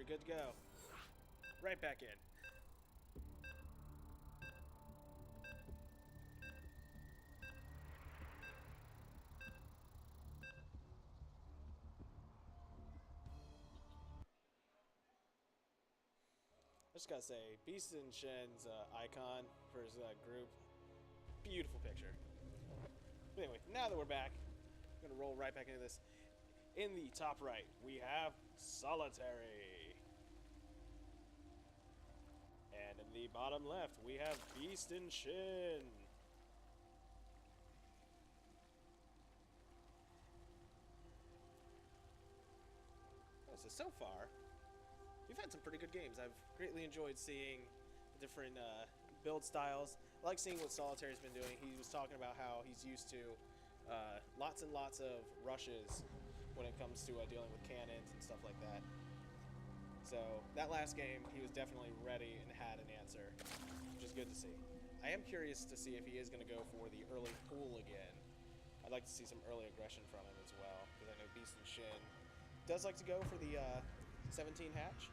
We're good to go. Right back in. I just gotta say, BeastinShen's icon for his group, beautiful picture. But anyway, now that we're back, I'm gonna roll right back into this. In the top right, we have Solitary. And in the bottom left, we have BeastinShen. So far, we've had some pretty good games. I've greatly enjoyed seeing the different build styles. I like seeing what Solitary's been doing. He was talking about how he's used to lots and lots of rushes when it comes to dealing with cannons and stuff like that. So that last game, he was definitely ready and had an answer, which is good to see. I am curious to see if he is going to go for the early pool again. I'd like to see some early aggression from him as well, because I know BeastinShen does like to go for the 17 hatch.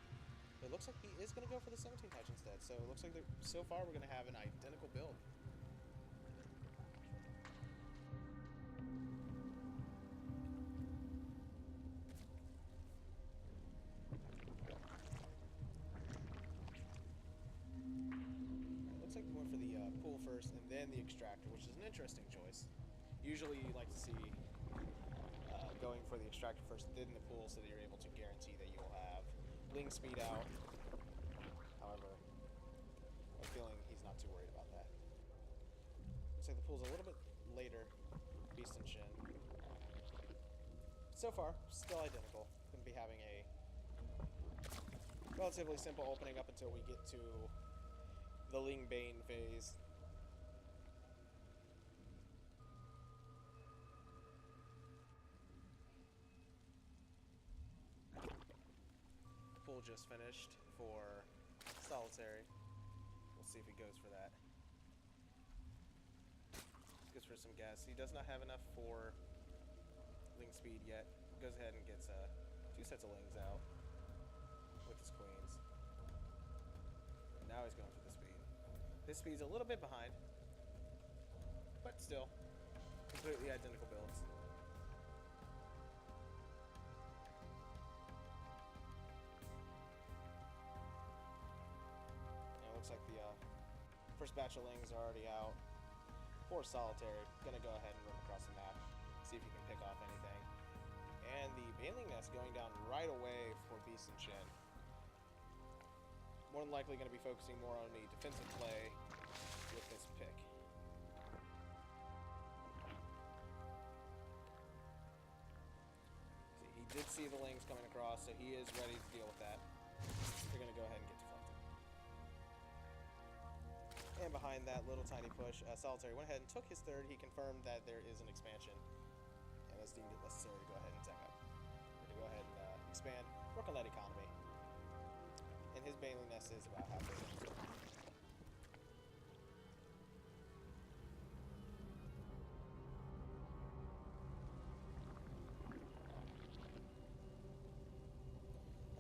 But it looks like he is going to go for the 17 hatch instead. So it looks like so far we're going to have an identical build. Looks like we went for the pool first and then the extractor, which is an interesting choice. Usually you like to see going for the extractor first, then the pool, so that you're able to guarantee that you'll have Ling speed out. However, I'm feeling he's not too worried about that. Looks like the pool's a little bit later. BeastinShen. So far, still identical. Going to be having a relatively simple opening up until we get to the Ling Bane phase. Pool just finished for Solitary. We'll see if he goes for that. Goes for some gas. He does not have enough for Ling speed yet. Goes ahead and gets 2 sets of Lings out with his queens. And now he's going for the speed. His speed's a little bit behind, but still completely identical builds. Looks like the first batch of Lings are already out. For Solitary, gonna go ahead and run across the map, see if he can pick off anything. And the Baneling Nest going down right away for BeastinShen. More than likely gonna be focusing more on the defensive play with this pick. See, he did see the Lings coming across, so he is ready to deal with that. They're gonna go ahead and get deflected. And behind that little tiny push, Solitary went ahead and took his third. He confirmed that there is an expansion, and has deemed it necessary to go ahead and tech up. We're going to go ahead and expand, work on that economy. And his Baneling Nest is about halfway done.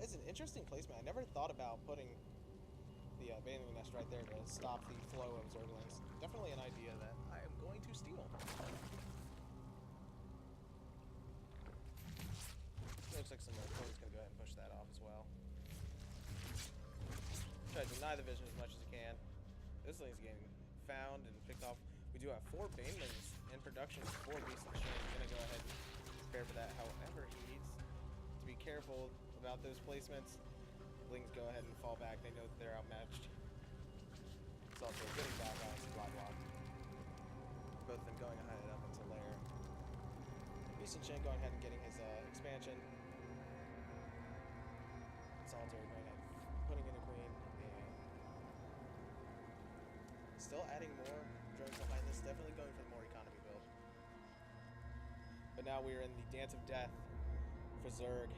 It's an interesting placement. I never thought about putting the Baneling Nest right there to stop the flow of Zerglings. Definitely an idea that I am going to steal. Looks like some Queen's going to go ahead and push that off as well. Try to deny the vision as much as he can. This thing's getting found and picked off. We do have 4 Banelings in production for BeastinShen. He's going to go ahead and prepare for that. However, he needs to be careful about those placements. Lings go ahead and fall back. They know that they're outmatched. It's also getting back on supply block. Both of them going ahead up into lair. BeastinShen going ahead and getting his expansion. Solitary going ahead and putting in a queen. And still adding more drones behind this. Definitely going for the more economy build. But now we are in the Dance of Death for Zerg.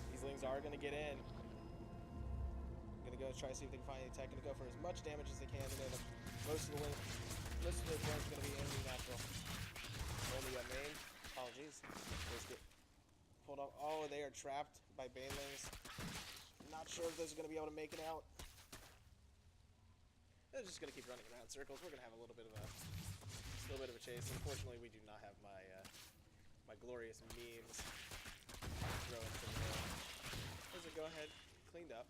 These Lings are going to get in. Going to go try to see if they can find any tech. Going to go for as much damage as they can. They know that most of the drones are going to be enemy natural. Only a main. Apologies. Let's get pulled off. Oh, Oh, they are trapped by banelings. Not sure if those are going to be able to make it out. They're just going to keep running around in circles. We're going to have a little bit of a chase. Unfortunately, we do not have my my glorious memes throwing from there. There's a go-ahead cleaned up.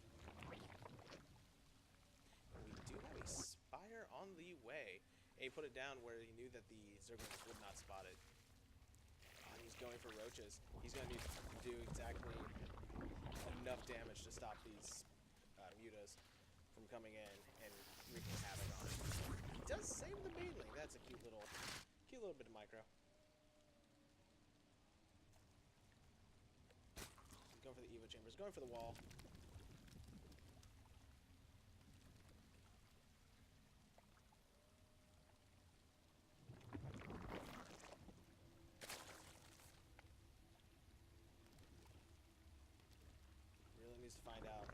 And we do have a Spire on the way. And he put it down where he knew that the Zerglings would not spot it. He's going for roaches. He's going to need to do exactly enough damage to stop these mutas from coming in and wreaking havoc on it. He does save the baneling. That's a cute little bit of micro. He's going for the Evo chambers. Going for the wall. To find out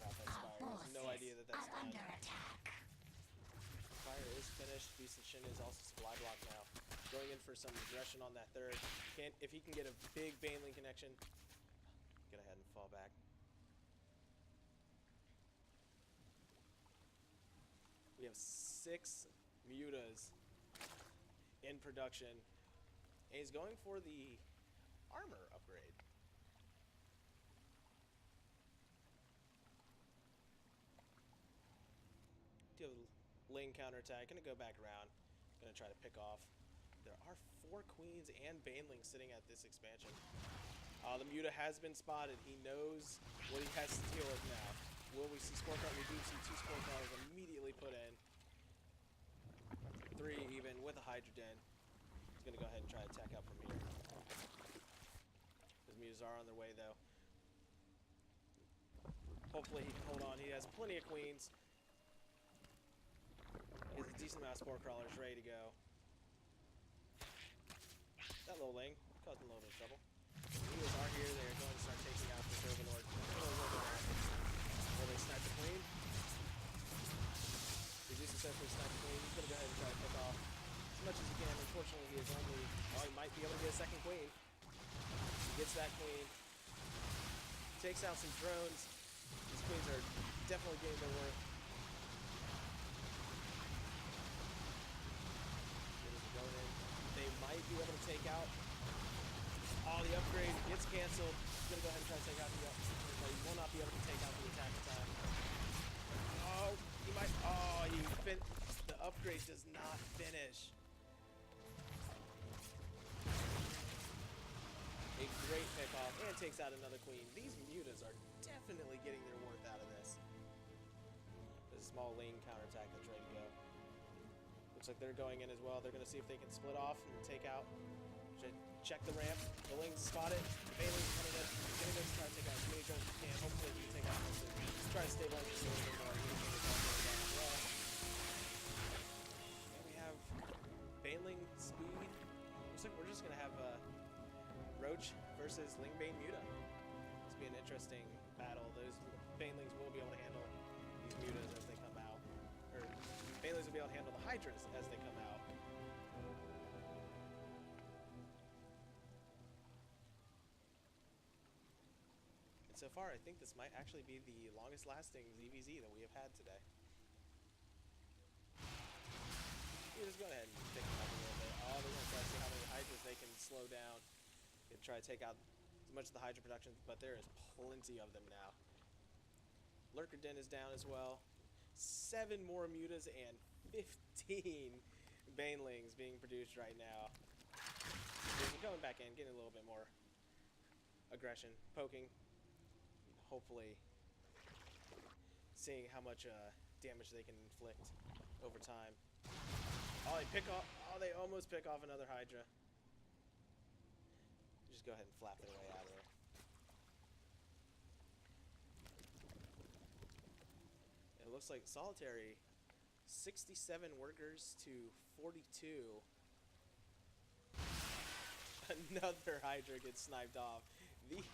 about that Spire. He has no idea that that's done. Fire is finished. BeastinShen is also supply blocked now. Going in for some aggression on that third. If he can get a big baneling connection, get ahead and fall back. We have 6 mutas in production. And he's going for the armor upgrade. Lane counterattack, gonna go back around, gonna try to pick off. There are 4 queens and banelings sitting at this expansion. The muta has been spotted. He knows what he has to deal with now. Will we see scorecard? We do see 2 scorecards immediately put in. 3 even with a Hydra Den. He's gonna go ahead and try to attack out from here. His mutas are on their way though. Hopefully he can hold on. He has plenty of queens. He has a decent amount of spore crawlers ready to go. That little Ling caused him a little bit of trouble. The mutas are here. They are going to start taking out this Overlord. Will they snipe the queen? They do successfully snipe the queen. He's going to go ahead and try to pick off as much as he can. Unfortunately, he is only... Oh, he might be able to get a second queen. He gets that queen. Takes out some drones. These queens are definitely getting their worth. They might be able to take out. Oh, the upgrade gets canceled. He's going to go ahead and try to take out the upgrade, but he will not be able to take out the attack in time. Oh, he might. Oh, the upgrade does not finish. A great pickoff and takes out another queen. These mutas are definitely getting their worth out of this. There's a small lane counterattack that's ready to go. Looks like they're going in as well. They're going to see if they can split off and take out. Should check the ramp. The Ling's spotted. The Bailey's coming in. Getting them to try to take out as many drones as he can. Hopefully he can take out most of them. Try to stabilize the little bit more. As well. And we have Baneling speed. Looks like we're just going to have Roach versus Lingbane Muta. This will be an interesting battle. Those Banelings will be able to handle these Mutas as they come out. Or Banelings will be able to handle the Hydras as they come out. And so far, I think this might actually be the longest lasting ZVZ that we have had today. You just go ahead and pick them up a little bit. Oh, they're going to try to see how many Hydras they can slow down. They try to take out as much of the Hydra production, but there is plenty of them now. Lurker Den is down as well. 7 more mutas and 15 Banelings being produced right now. They're going back in, getting a little bit more aggression, poking, hopefully seeing how much damage they can inflict over time. Oh, they almost pick off another Hydra. Just go ahead and flap their way out of there. It looks like Solitary, 67 workers to 42. Another Hydra gets sniped off. These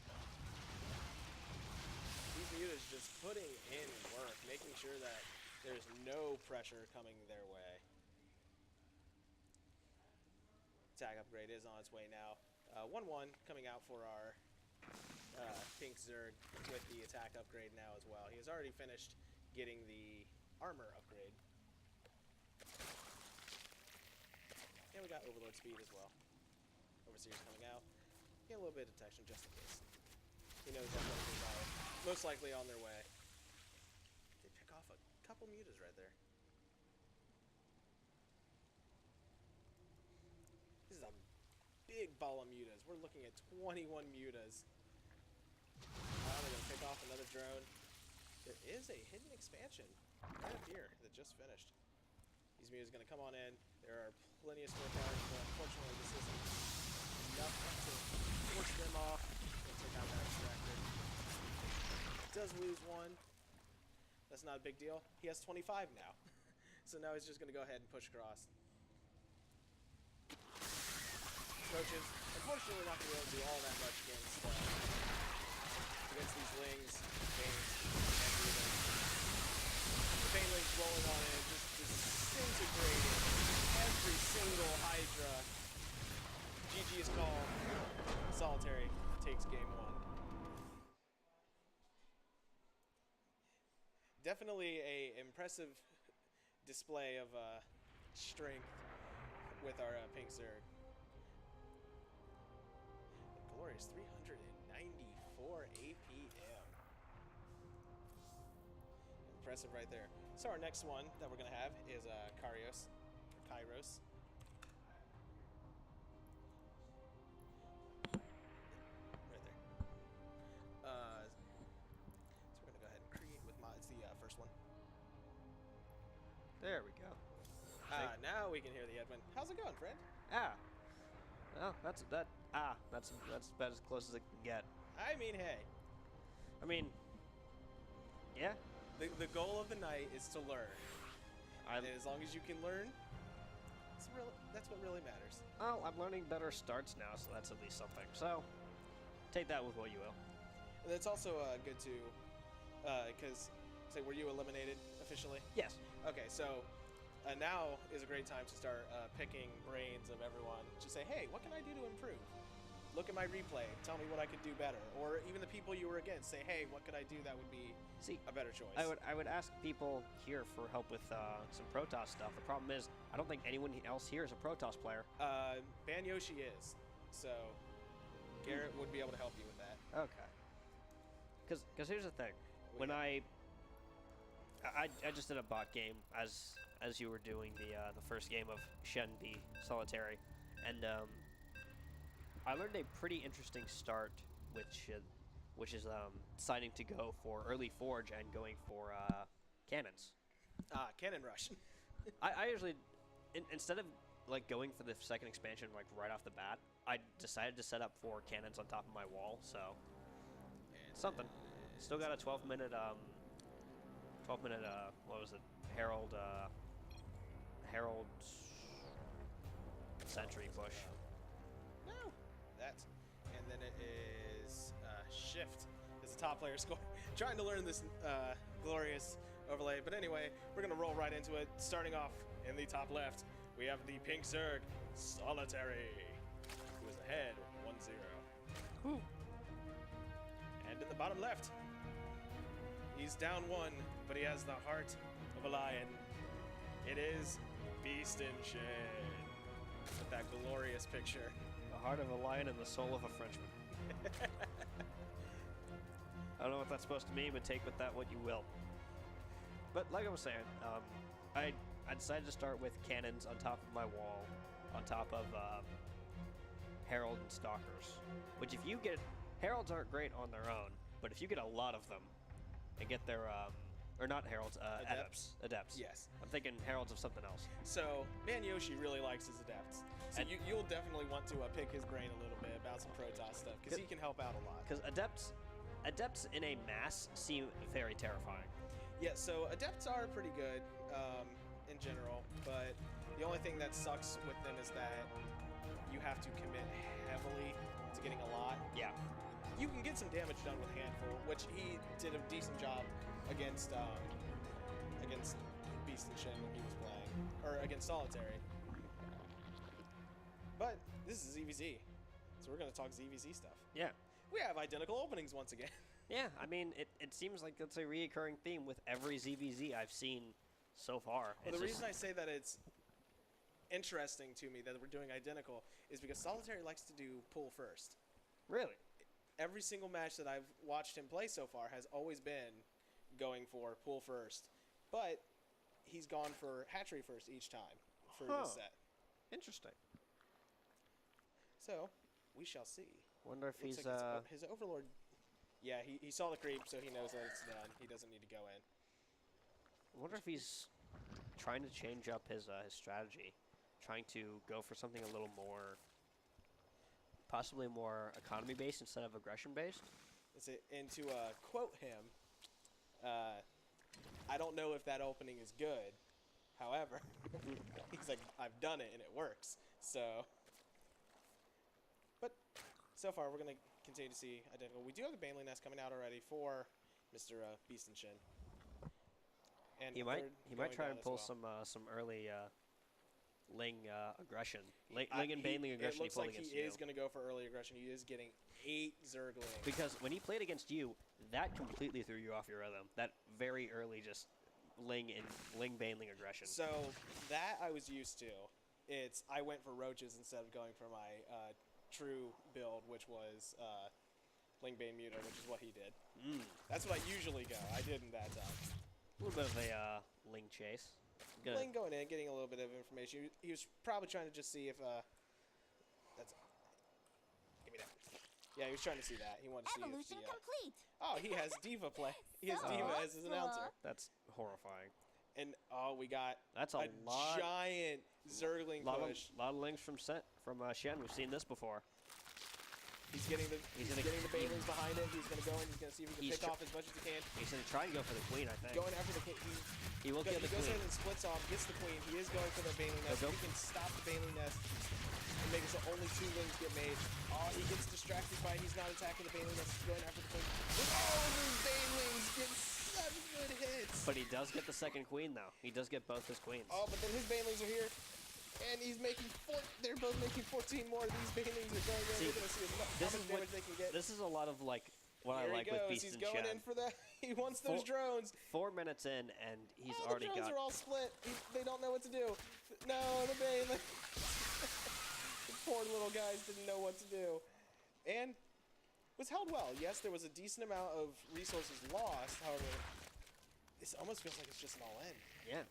mutas just putting in work, making sure that there's no pressure coming their way. Attack upgrade is on its way now. 1-1 coming out for our Pink Zerg with the attack upgrade now as well. He has already finished getting the armor upgrade. And we got Overlord speed as well. Overseer's coming out. Get a little bit of detection just in case. He knows that those are most likely on their way. They pick off a couple mutas right there. This is a big ball of mutas. We're looking at 21 mutas. They're going to pick off another drone. There is a hidden expansion right up here that just finished. These mutas are going to come on in. There are plenty of store cars, but unfortunately this isn't enough to force them off and take out that extractor. Does lose one. That's not a big deal. He has 25 now. So now he's just going to go ahead and push across. Roaches, unfortunately not going to be able to do all that much against these lings, veins, and mutas. The Bane Ling's rolling on in, just disintegrating every single Hydra. GG is called. Solitary takes game 1. Definitely a impressive display of strength with our Pink Zerg. Glorious 394 APM. Impressive right there. So our next one that we're going to have is Kairos. Right there. So we're going to go ahead and create with mods. It's the first one. There we go. Now we can hear the Edwin. How's it going, friend? Well, that's about as close as it can get. I mean, hey. I mean, yeah. The goal of the night is to learn. And as long as you can learn, that's what really matters. Well, I'm learning better starts now, so that's at least something. So, take that with what you will. And it's also good to, because, say, were you eliminated officially? Yes. Okay, so now is a great time to start picking brains of everyone. Just say, hey, what can I do to improve? Look at my replay. Tell me what I could do better. Or even the people you were against. Say, hey, what could I do that would be a better choice? I would ask people here for help with some Protoss stuff. The problem is, I don't think anyone else here is a Protoss player. Banyoshi is. So, Garrett would be able to help you with that. Okay. Because here's the thing. When I just did a bot game as you were doing the first game of Shen v Solitary, and I learned a pretty interesting start, which is deciding to go for early forge and going for cannons. Cannon rush. I usually, instead of like going for the second expansion like right off the bat, I decided to set up 4 cannons on top of my wall. So something. Still got a 12-minute what was it? Herald Sentry push. No, and then it is Shift is the top player score. Trying to learn this glorious overlay, but anyway, we're gonna roll right into it. Starting off in the top left, we have the Pink Zerg Solitary, who is ahead 1-0. Whew. And in the bottom left, he's down 1, but he has the heart of a lion. It is BeastinShen with that glorious picture. The heart of a lion and the soul of a Frenchman. I don't know what that's supposed to mean, but take with that what you will. But like I was saying, I decided to start with cannons on top of my wall, on top of Herald and Stalkers. Which if you get... Heralds aren't great on their own, but if you get a lot of them and get their... or not Heralds, Adepts. Adepts. Yes. I'm thinking Heralds of something else. So, Banyoshi really likes his Adepts. So you'll definitely want to pick his brain a little bit about some Protoss stuff, because he can help out a lot. Because Adepts in a mass seem very terrifying. Yeah, so Adepts are pretty good in general, but the only thing that sucks with them is that you have to commit heavily to getting a lot. Yeah. You can get some damage done with Handful, which he did a decent job against BeastinShen when he was playing, or against Solitary. But this is EVZ. So we're going to talk ZVZ stuff. Yeah. We have identical openings once again. Yeah, I mean, it seems like that's a reoccurring theme with every ZVZ I've seen so far. Well, the reason I say that it's interesting to me that we're doing identical is because Solitaire likes to do pull first. Really? Every single match that I've watched him play so far has always been going for pull first, but he's gone for hatchery first each time for this set. Interesting. So, we shall see. Wonder if Looks he's like his overlord. Yeah, he saw the creep, so he knows that it's done. He doesn't need to go in. I wonder if he's trying to change up his strategy, trying to go for something a little more, possibly more economy based instead of aggression based. And to quote him, I don't know if that opening is good. However, he's like, I've done it and it works. So, but so far we're gonna continue to see identical. We do have the Baneling Nest coming out already for Mr. BeastinShen. And He might try and pull some early Ling aggression. Ling and Baneling aggression. It looks like against he you. is going to go for early aggression. He is getting 8 Zerglings. Because when he played against you, that completely threw you off your rhythm. That very early just Ling Baneling aggression. So that I was used to. I went for roaches instead of going for my true build, which was Ling Bane Muta, which is what he did. That's what I usually go. I didn't that time. A little bit of a Ling chase. Ling going in, getting a little bit of information. He was probably trying to just see if that's. Give me that. Yeah, he was trying to see that. He wanted to see Evolution if complete. Oh, he has Diva play. He has Diva as his announcer. That's horrifying. And we got That's a lot. Giant Zergling push. Lot of links from Shen. We've seen this before. He's getting the Banelings behind it. He's gonna go in. He's gonna see if he can pick off as much as he can. He's gonna try and go for the queen, I think. Going after the queen. He will get the goes queen. in and splits off, gets the queen. He is going for the Baneling Nest. If he can stop the Baneling Nest and make it so only 2 lings get made. Oh, he gets distracted by he's not attacking the Baneling Nest. He's going after the queen. Oh, the Banelings get such good hits. But he does get the second queen, though. He does get both his queens. Oh, but then his Banelings are here. And he's making they're both making 14 more. These Banelings are going in. We're going to see how much damage they can get. This is a lot of, like, what I like with BeastinShen. He's going in for that. He wants those drones. 4 minutes in, and he's the already drones got... are all split. They don't know what to do. No, the Baneling. The poor little guys didn't know what to do. And was held well. Yes, there was a decent amount of resources lost. However, this almost feels like it's just an all-in. Yeah.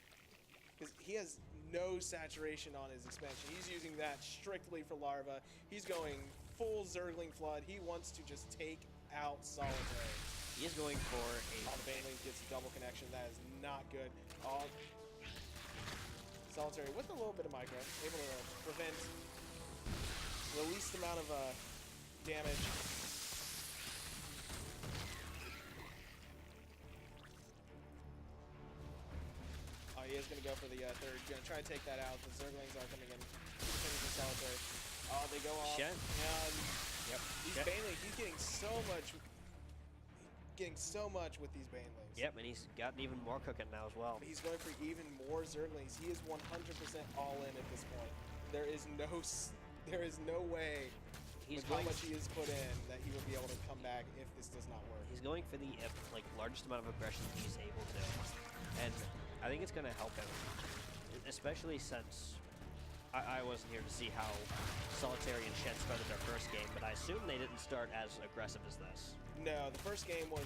Because he has no saturation on his expansion. He's using that strictly for larva. He's going full Zergling Flood. He wants to just take out Solitaire. He is going for a... Oh, the Baneling gets a double connection. That is not good. Oh, Solitaire with a little bit of micro, able to prevent the least amount of damage. He is going to go for the third. Going to try to take that out. The Zerglings are coming in. Finishing Solitaire. Oh, they go off. Shen. Yep. These Banelings, he's getting so much. Getting so much with these Banelings. Yep, and he's gotten even more cooking now as well. He's going for even more Zerglings. He is 100% all in at this point. There is no way. With how much he has put in, that he will be able to come back if this does not work. He's going for the largest amount of aggression he's able to, and I think it's going to help him, especially since I wasn't here to see how Solitaire and Shen started their first game, but I assume they didn't start as aggressive as this. No, the first game was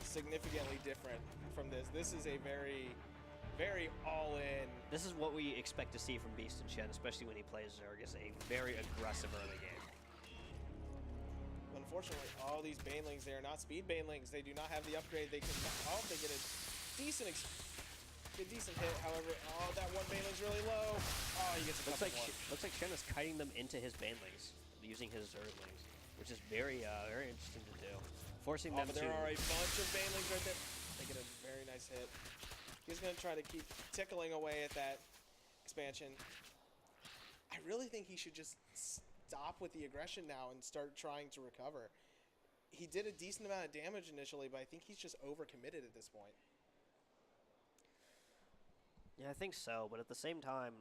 significantly different from this. This is a very, very all-in. This is what we expect to see from BeastinShen, especially when he plays Zerg, is a very aggressive early game. Unfortunately, all these Banelings, they are not speed Banelings. They do not have the upgrade. They can, they get a decent hit. However, that one Baneling's really low. Oh, he gets a couple more. Looks like Shen is kiting them into his Banelings using his Zerglings, which is very interesting to do. Forcing them but to... there are a bunch of Banelings right there. They get a very nice hit. He's going to try to keep tickling away at that expansion. I really think he should just stop with the aggression now and start trying to recover. He did a decent amount of damage initially, but I think he's just overcommitted at this point. Yeah, I think so, but at the same time...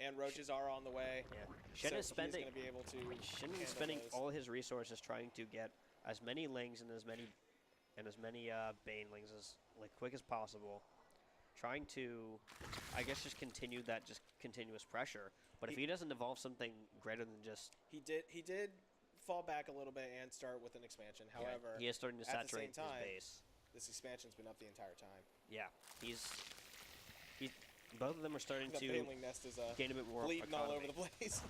And roaches are on the way. Yeah. Shen so is spending. He's going to be able to. Shen is handle spending those. all his resources trying to get as many lings and as many banelings as quick as possible. Trying to, I guess, just continue that continuous pressure. But if he doesn't evolve something greater than just he did fall back a little bit and start with an expansion. However, he is starting to saturate at the same time, his base. This expansion's been up the entire time. Yeah, he's both of them are starting the to baneling nest is gain a bit more bleeding economy. all over the place.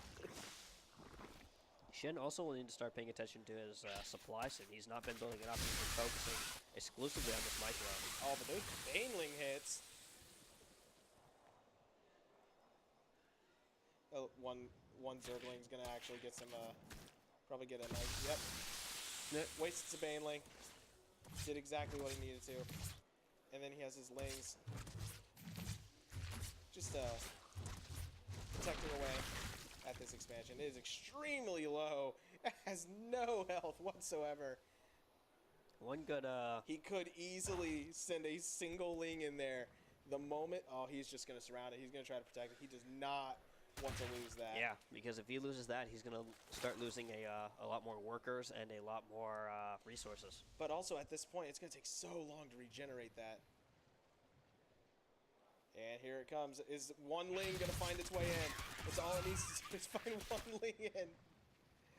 Shen also will need to start paying attention to his supply soon. He's not been building it up. He's been focusing exclusively on this micro. Oh, but those baneling hits. Oh, one Zergling's gonna actually get some. Probably get a nice. Yep. Wasted a baneling. Did exactly what he needed to. And then he has his lings. Just protecting away at this expansion. It is extremely low. It has no health whatsoever. One good He could easily send a single ling in there. The moment, he's just going to surround it. He's going to try to protect it. He does not want to lose that. Yeah, because if he loses that, he's going to start losing a lot more workers and a lot more resources. But also at this point, it's going to take so long to regenerate that. And here it comes. Is one ling going to find its way in? That's all it needs to do is find one ling in.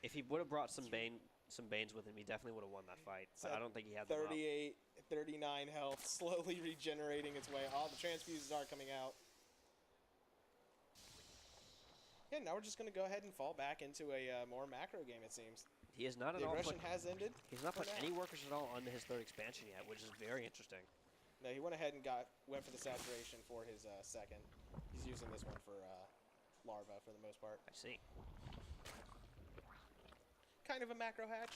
If he would have brought some Banes with him, he definitely would have won that fight. But I don't think he had 38, 39 health, slowly regenerating its way. All the transfuses are coming out. Yeah, now we're just going to go ahead and fall back into a more macro game, it seems. He is not at all. The aggression has ended. He's not put any workers at all onto his third expansion yet, which is very interesting. No, he went ahead and went for the saturation for his second. He's using this one for larva for the most part. I see. Kind of a macro hatch.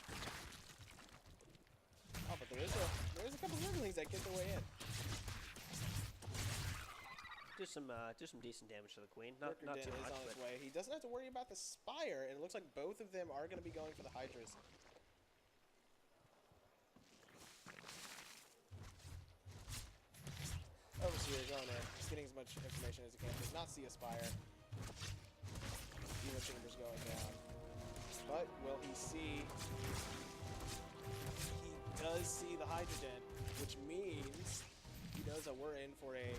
Oh, but there is a couple of Zerglings that get their way in. Do some decent damage to the queen. Not too much. Is on his way. He doesn't have to worry about the spire, and it looks like both of them are going to be going for the hydras. Overseer going in. He's getting as much information as he can. Does not see a spire. Demon Chamber's going down. But will he see? He does see the Hydra, which means he knows that we're in for a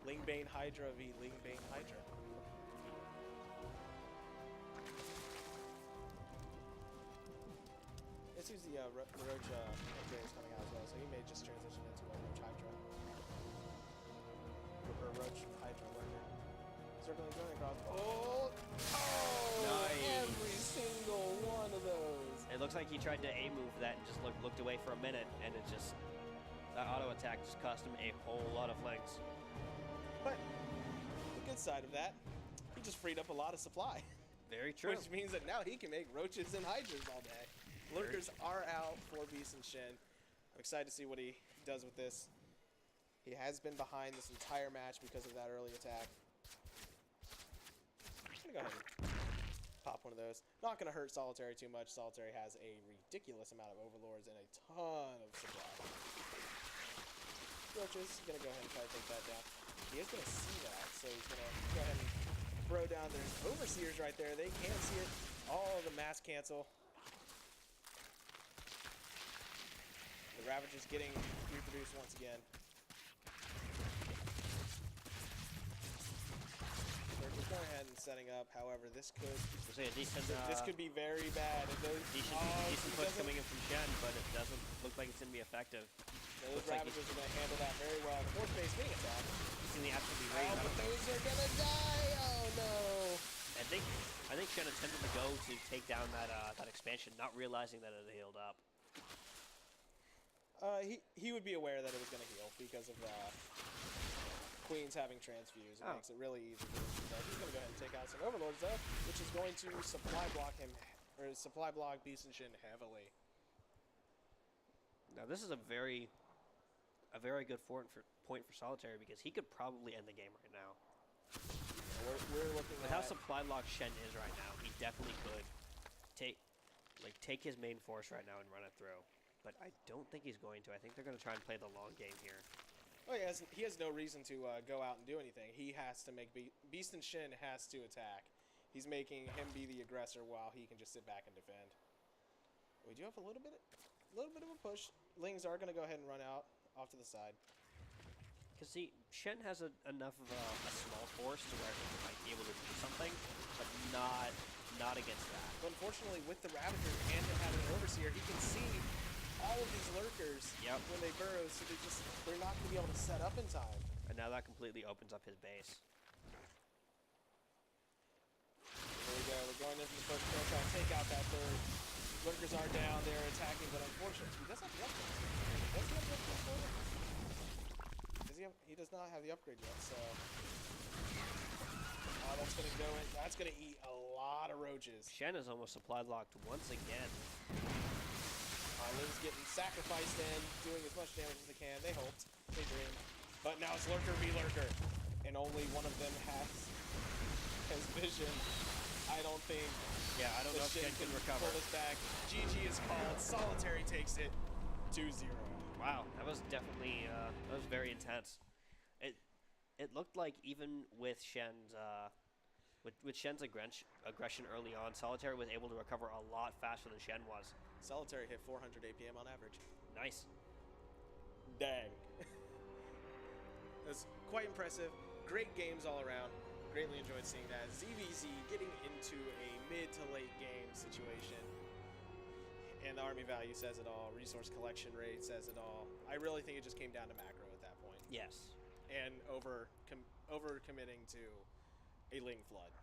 Lingbane Hydra v Lingbane Hydra. This is the Roach MJ is coming out as well, so he may just transition into a Roach Hydra. Or Roach Hydra worker. Circling going across. Oh! Nice. Every single one of those. It looks like he tried to A-move that and just looked away for a minute, and it just... That auto attack just cost him a whole lot of flanks. But the good side of that, he just freed up a lot of supply. Very true. Which means that now he can make roaches and hydras all day. Lurkers are out for BeastinShen. I'm excited to see what he does with this. He has been behind this entire match because of that early attack. I'm going to go ahead and pop one of those. Not going to hurt Solitary too much. Solitary has a ridiculous amount of overlords and a ton of supply. Roaches, going to go ahead and try to take that down. He is going to see that, so he's going to go ahead and throw down. There's Overseers right there. They can't see it. All of the mass cancel. The Ravager's getting reproduced once again. They're just going ahead and setting up. However, this could this could be very bad. If those, decent push coming in from Shen, but it doesn't look like it's going to be effective. Those Ravagers are going to handle that very well. The fourth base being attacked. He's going to absolutely raise but those are going to die. Oh no! I think Shen attempted to go to take down that expansion, not realizing that it had healed up. He would be aware that it was going to heal because of Queens having transfuse. It makes it really easy for him. He's going to go ahead and take out some Overlords though, which is going to supply block BeastinShen heavily. Now this is a very good point for Solitary because he could probably end the game right now. We're looking with how supply locked Shen is right now. He definitely could take his main force right now and run it through. But I don't think he's going to. I think they're going to try and play the long game here. Oh, he has no reason to go out and do anything. He has to make BeastinShen has to attack. He's making him be the aggressor while he can just sit back and defend. We do have a little bit of a push. Lings are going to go ahead and run out off to the side. Because see, Shen has enough of a small force to where he might be able to do something, but not against that. But unfortunately, with the Ravager and having an Overseer, he can see all of these lurkers when they burrow, so they're not going to be able to set up in time. And now that completely opens up his base. There we go. We're going into the first kill, trying to take out that third. Lurkers are down there attacking, but unfortunately, he does have the upgrade. Does he have the upgrade for it? He does not have the upgrade yet, so that's going to go in. That's going to eat a lot of roaches. Shen is almost supply locked once again. Ling's getting sacrificed in, doing as much damage as they can. They hoped. They dreamed. But now it's Lurker v. Lurker. And only one of them has vision. I don't think... Yeah, I don't know if Shen can recover. Pull this back. GG is called. Solitary takes it 2-0. Wow, that was definitely... that was very intense. It looked like even with Shen's... With Shen's aggression early on, Solitary was able to recover a lot faster than Shen was. Solitary hit 400 APM on average. Nice. Dang. That's quite impressive. Great games all around. Greatly enjoyed seeing that. ZVZ getting into a mid to late game situation. And the army value says it all. Resource collection rate says it all. I really think it just came down to macro at that point. Yes. And over committing to a Ling Flood.